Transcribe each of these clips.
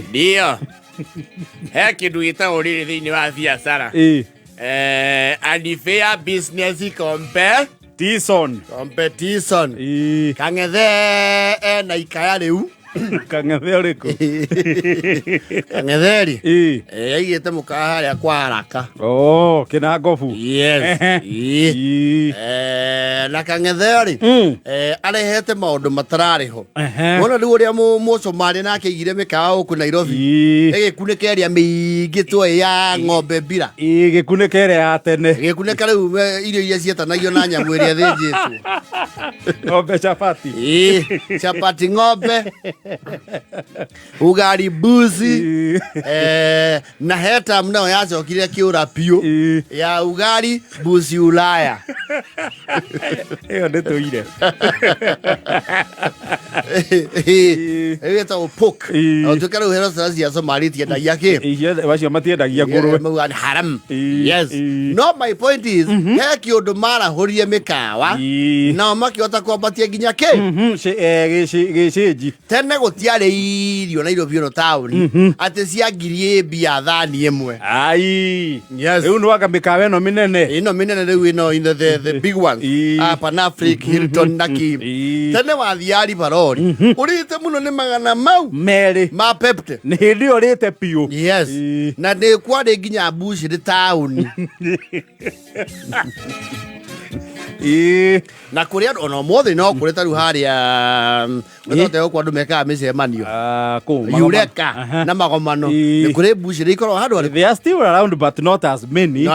Ndio. He kindu gitagwo riri thiini wa biacara. Unfair business competition. Kang'ethe na ikaya riu. Kang'ethe uriku? Kang'etheri aigite mukawa haria kwa Haraka. Kina Ngobu. Yes. Na Kang'etheri arehete maundu matarariho. Wona riu uria Musomali nake igire mikawa guku Nairobi. Gikunike ria miingi tu ya ng'ombe mbira. Gikunike ria ya tene. Gikunike riu irio iria cietanagio na nyamu iria thinjitwo. Ng'ombe chapati. Chapati ng'ombe. Ugali buzi. Na heta mnao yacokire kiura piu ya ugali buzi Ulaya. Iyo ndituire. Eta pork. Tukara uhero cia Somali tiendagia ki. Wacio matiendagia ngurwe. Haram. Yes. No, my point is he kiundu marahũrie mikawa na makiota kwambatia nginya ki. Gĩcĩnji. Tene gũtiarĩ irio Nairobi no taũni atĩ cia ngiri mbia thani ĩmwe. Yes. Rĩu nĩwanga mĩkawa ĩno mĩnene. Ĩno mĩnene rĩu ĩno the big ones. Pan Africa, Hilton na Kim. Tene wathiari barori. Ũrĩte mũno nĩ magana mau merĩ ma Pepte. Nĩ hĩndĩ ĩyo ũrĩte piũ. Yes. Na nĩ kwarĩ nginya bush rĩ taũni. Na kuria ono mothe no kureta ru haria ngote kwa andu meka micemanio Eureka na magomano ni kuri bush rikoro handu they are still around but not as many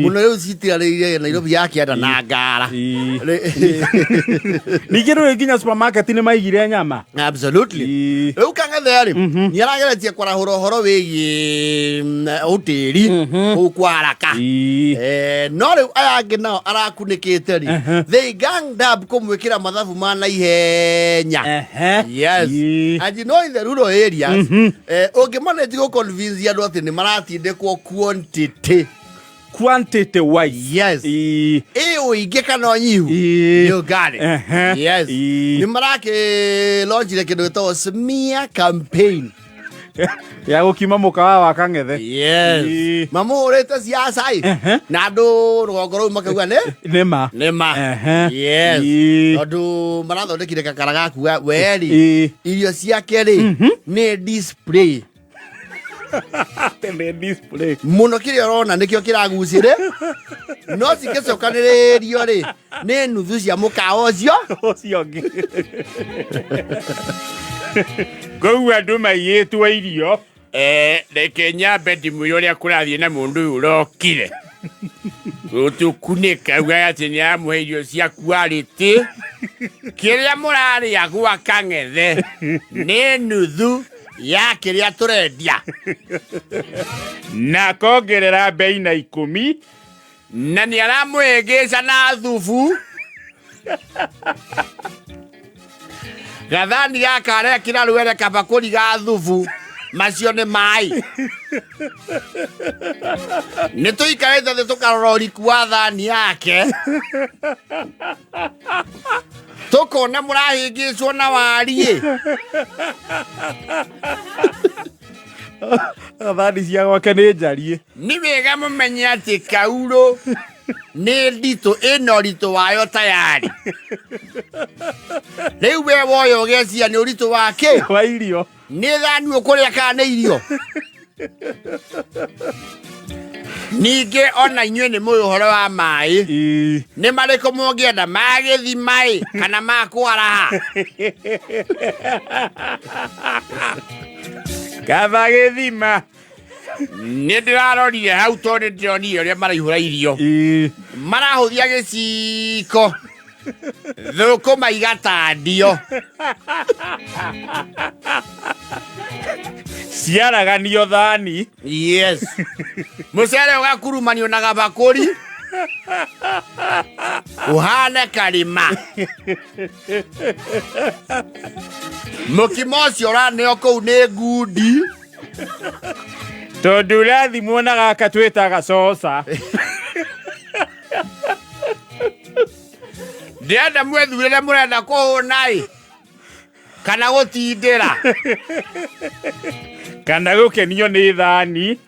muno riu citiarire Nairobi yake ada na ngara nigero nginya supermarket ni maigire nyama absolutely riu Kang'etheri ni arageretie kwarahura horo wigi hoteli kwa Haraka no riu ayage nao arakunikite ri they ganged up kumwikira mathabu ma ihenya. Yes. And you know in the rural areas ungimanage go convince andu ati ni maratindekwo quantity wise. Yes. Uingi kana nyihu. You got it. Yes. Ni marake launch kindu gitagwo smear campaign ya gukima mukawa wa Kang'ethe. Yes. Mamu urete siasa na andu rugongo ru makauga nima. Yes. Andu marathondekire kakara gaku weri irio ciake ri ni display. Display muno kiria rona nikio kiragucire no cigicokaniririo ri ni nuthu cia mukawa ucio ngi Gou andu maiyitwo irio reke nyambe ndimwire uria kurathie na mundu uyu urokire utukunika uga ati ni amuhe irio cia quality kiria muraria gwa Kang'ethe ni nuthu ya kiria turendia na kongerera bei na 10 na ni aramwegesha na thubu gathani gakare kira ruere kabakuri ga thubu macio ni mai ni tuikarete the tukarori kwa thani yake tukona murahingicwo na warie thani cia gwake ni njarie ni wega mumenye ati kauro ni ndito ino rito wayo tayari riu we woyo gecia ni urito wake wa irio ni thani ukuria kana irio ninge ona inywe ni muhoro wa mai ni mariko mongienda magithi mai kana makwaraha kava githima ni ndirarorire hau tondu ndironi uria maraihura irio marahuthia giciko thukuma igatandio ciaraganio thani. Yes. Mucere ugakurumanio na gabakuri uhane karima mukimo cio uraneo kou ni ngundi tondu urathimwo na gaka twitaga coca ndienda mwethurire murenda kuhuna kana gutindira kana gukenio ni thani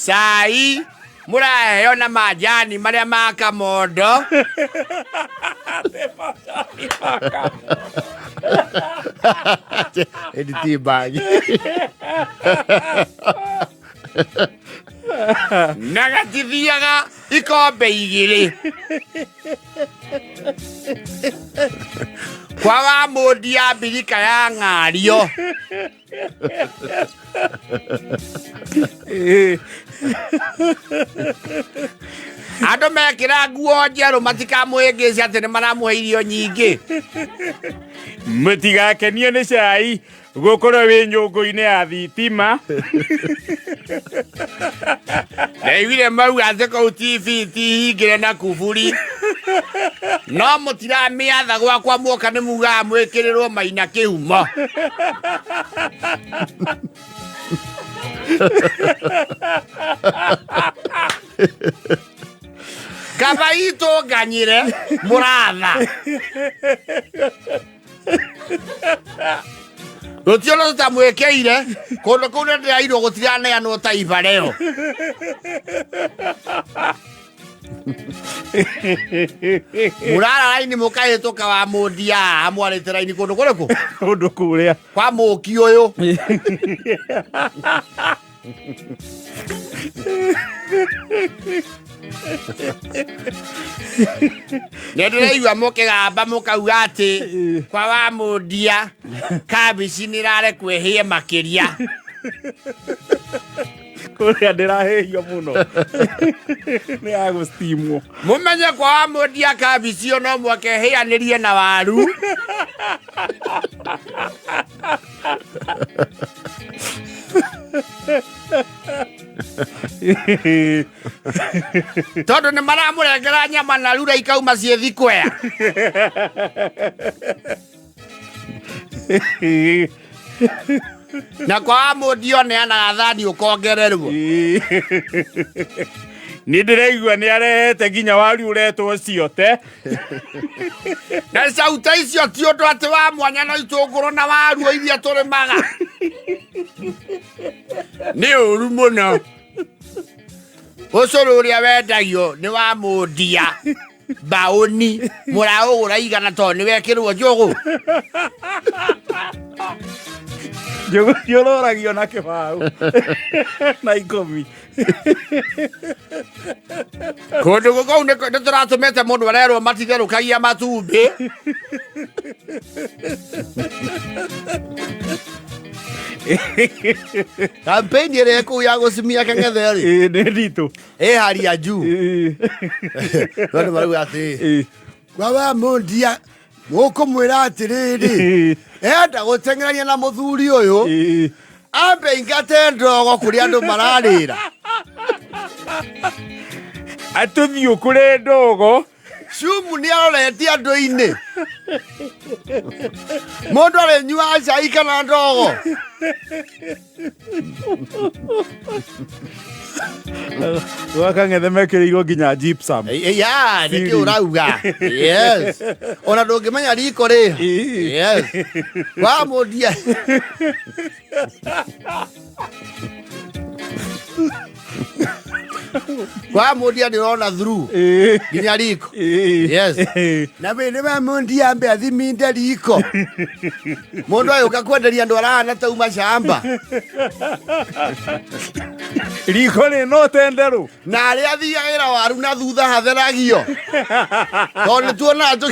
cai muraheo na majani maria ma kamondo editi bagi nagatithiaga ikombe igiri kwa wa mundia mbirika ya ng'ario andu mekira nguo njeru matikamuhĩngĩce atĩ nĩ maramuhe irio nyingĩ mutigakenio ni cai gukorwo wi nyũngũ-inĩ ya thitima ndaiguire mauga atĩ kũu TV ti hingĩre na kuburi no mũtiramĩatha gwakwa muoka nĩ mugaga mwĩkĩrĩrwo Maina kĩhumo kaba itũ nganyire mũratha rũtio tũtamwĩkĩire kũndũ kũu nĩ ndĩrairwo gũtiraneanwo taiba reo murara raini mũkahĩtũka wa mũndia amwarĩte raini kũndũ kũrĩkũ kũndũ kũrĩa kwa mũki ũyũ nĩ ndĩraigua mũkĩgamba mũkauga atĩ kwa wa mũndia kabici nĩ ĩrarekwĩhie makĩria kũrĩa ndĩrahĩhio mũno nĩ agũstimwo mũmenye kwa wa mũndia kabici ĩyo no mwakehĩanĩrie na waru tondũ nĩ maramũrengera nyama na rura ikauma ciĩ thikwea na kwa wa mũndia neanaga thani ũkongererwo nĩ ndĩraigua nĩ arehete nginya waru ũretwo ciote na cauta icio ti ũndũ atĩ wa mwanya no itũngũrũ na waru iria tũrĩmaga nĩ ũru mũno ũcũrũ ũrĩa wendagio nĩ wa mũndia mbaũni mũraũgũra igana tondũ nĩ wekĩrwo njũgũ njũgũ ciũrũragio na kĩbaũ na ikũmi kũndũ gũkũ nĩ tũratũmĩte mũndũ arerwo matitherũkagia matumbĩ kampeni ĩrĩa kũu ya gũcimia kang'ethe-rĩ nĩ nditũ haria juu andũ marauga atĩ kwa wa mũndia mũkũmwĩra atĩrĩrĩ enda gũteng'erania na mũthuri ũyũ ambe ingate ndogo kũrĩa andũ mararĩra atũthiũ kũrĩ ndogo Shumu nĩ aroretie andũ-inĩ mũndũ arĩnyuaga cai kana ndogo gwaka ng'ethe mekĩrĩirwo nginya gypsum ya nĩkĩ ũrauga yes ona ndũngĩmenya riko rĩ yes kwa mũndia kwa mũndia ndĩrona through nginya riko yes na nĩ wa mũndia ambe athiminde riko mũndũ agĩũka kwenderia andũ arahana tauma camba riko rĩno tenderũ na arĩa athiagĩra waru na thutha hatheragio tondũ nĩ tuonaga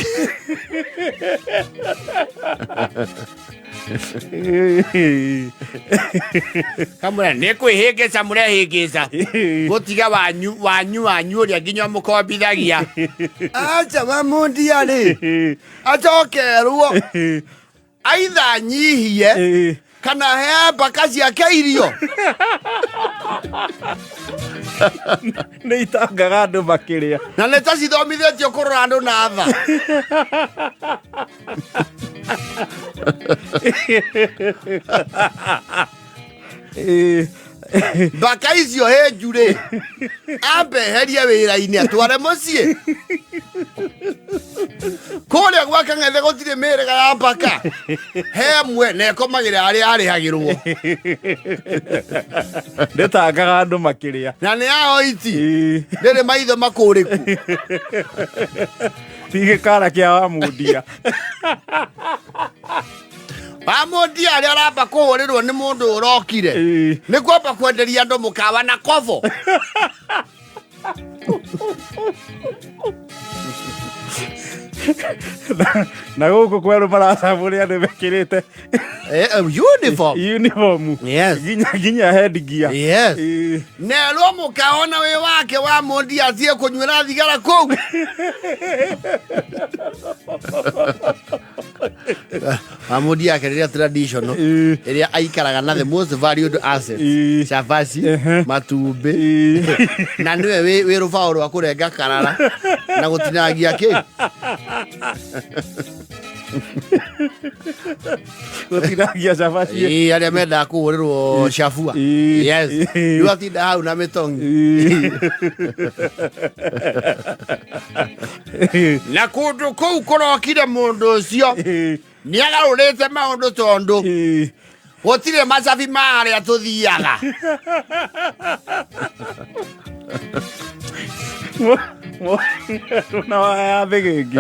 kamwe nĩ kwĩhĩngĩca mũrehĩngĩca gũtiga wanyu ũrĩa nginya mũkombithagia aca wa mũndia rĩ acokerwo aitha nyihie kana he mbaka ciake irio nĩ itangaga andũ makĩrĩa na nĩ ta cithomithĩtio kũrora andũ na tha mbaka icio hĩnju rĩ ambe eherie wĩra-inĩ atware mũciĩ Kuria gwa Kang'ethe gutire mirega ya mpaka. Hemwe ne komagira ari arihagirwo. Ndetangaga andu makiria. Na ni ao iti. Ndere maitho makuriku. Tige kara kia wa mundia. Amundia ari aramba kuhurirwo ni mundu urokire. Ni kwamba kwenderia andu mukawa na kovo. Na guku kweru maracamuria ni mekirite uniform. Yes. Ginya headgear. Yes. Nerwo mukaona wi wake wa mundia atie kunywira thigara kuu. Amundia akereria traditional iria aikaraga na the most valued asset. Shabashi, matumbi. Na niwe wi rubao rwa kurenga karara na gutinagia ki. Gutinagia shabashi. Aria menda kuhurirwo shafua. Yes. Riu atinda hau na mitongi. Na kundu kuu kurokire mundu ucio ni agarurite maundu tondu gutire macabi maria tuthiaga. Na waya thigigi.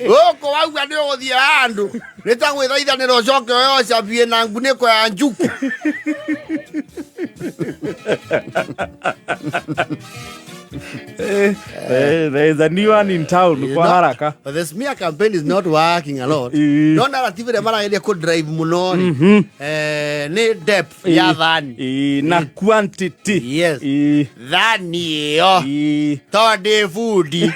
Goko wauga ni uguthia handu ni ta gwithaithanira ucoke oyo cabie na nguniko ya njuku. There is a new one in town kwa haraka. But the smear campaign is not working a lot. No narrative re marageria ku drive muno ni depth ya thani na quantity. Yes. Thani yo to de food.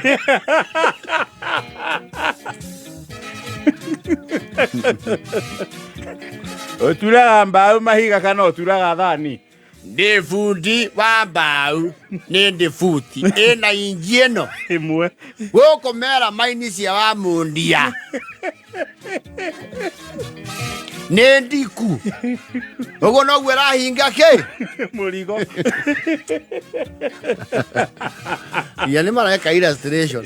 Oturaga mbao mahiga kana oturaga thani. De fundi wa mbau ni de futi ena ingieno Imwe goko mera maini cia wa mundia ni ndiku ugo no gwera hinga ke murigo ya ni mara ka illustration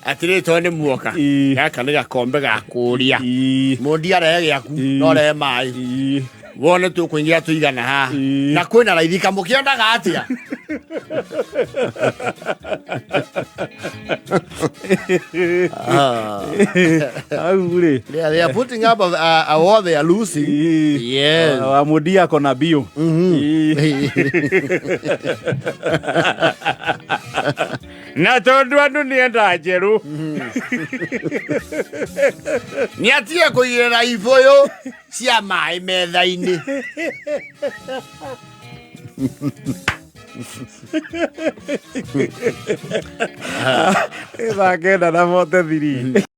atire to ni muoka ya kana gakombe ga kuria mundia re yaku no re mai wone tu kuingia tuigana ha na kwina raithika mukiendaga atia. They are putting up a war they are losing. Yes. Amudia kona bio. Na tondu andu ni enda njeru. Ni atia kuirera ivoyo cia mai metha-ini. Ithangenda na mote thiri.